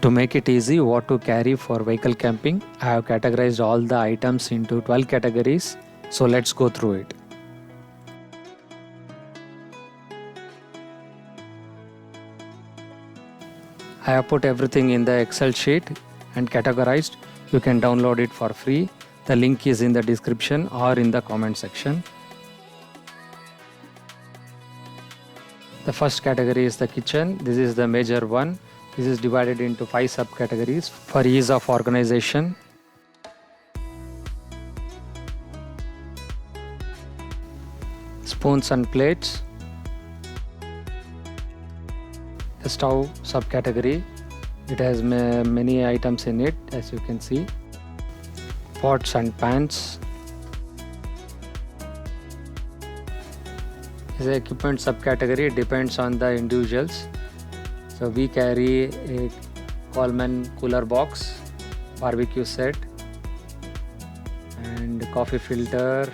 To make it easy what to carry for vehicle camping, I have categorized all the items into 12 categories. So let's go through it. I have put everything in the Excel sheet and categorized. You can download it for free. The link is in the description or in the comment section. The first category is the kitchen. This is the major one. This is divided into 5 subcategories for ease of organization. Spoons and plates. The stove subcategory. It has many items in it, as you can see. Pots and pans. The equipment subcategory depends on the individuals. So we carry a Coleman cooler box, barbecue set, and coffee filter,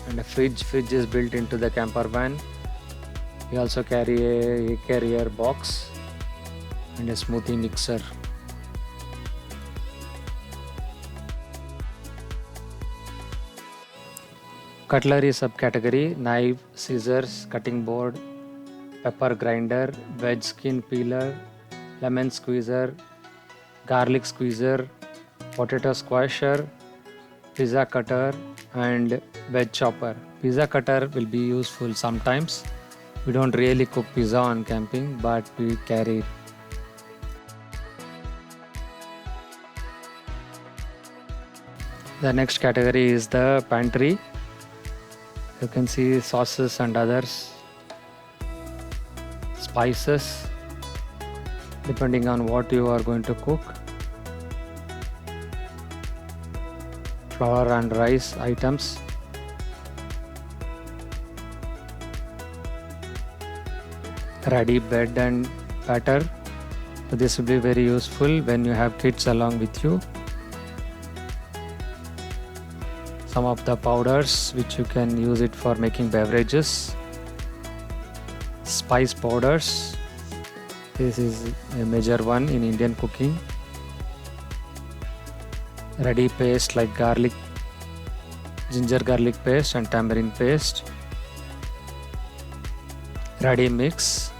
and a fridge. Fridge is built into the camper van. We also carry a carrier box and a smoothie mixer. Cutlery subcategory: knife, scissors, cutting board, pepper grinder, veg skin peeler, lemon squeezer, garlic squeezer, potato squasher, pizza cutter, and veg chopper. Pizza cutter will be useful sometimes. We don't really cook pizza on camping, but we carry it. The next category is the pantry. You can see sauces and others, spices, depending on what you are going to cook, flour and rice items, ready bread and batter. So this will be very useful when you have kids along with you. Some of the powders which you can use it for making beverages. Spice powders. This is a major one in Indian cooking. Ready paste like garlic, ginger garlic paste and tamarind paste. Ready mix.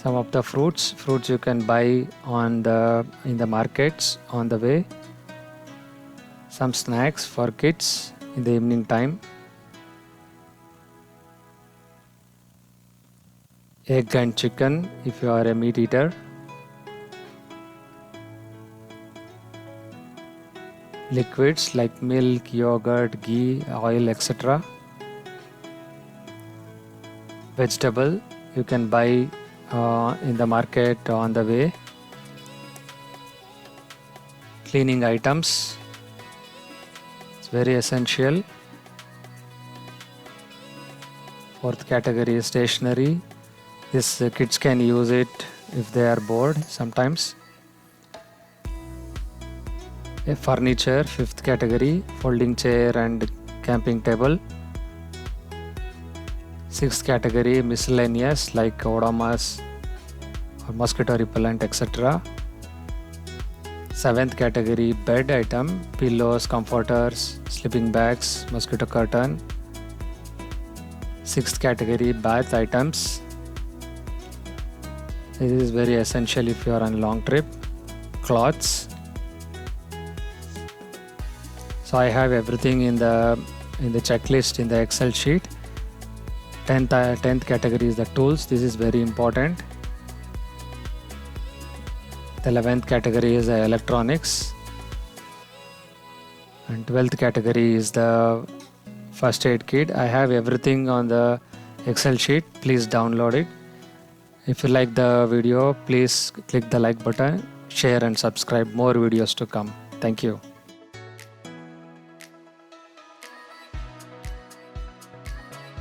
Some of the fruits you can buy in the markets on the way. Some snacks for kids in the evening time. Egg and chicken if you are a meat eater. Liquids like milk, yogurt, ghee, oil, etc. Vegetable you can buy in the market on the way. Cleaning items, it's very essential. Fourth category is stationery. This kids can use it if they are bored sometimes. A furniture, fifth category, folding chair and camping table. Sixth category, miscellaneous like odomas or mosquito repellent, etc. Seventh category, bed item, pillows, comforters, sleeping bags, mosquito curtain. Sixth category, bath items. This is very essential if you are on a long trip. Clothes. So I have everything in the checklist in the Excel sheet. 10th category is the tools. This is very important. The 11th category is the electronics. And 12th category is the first aid kit. I have everything on the Excel sheet. Please download it. If you like the video, please click the like button, share and subscribe. More videos to come. Thank you.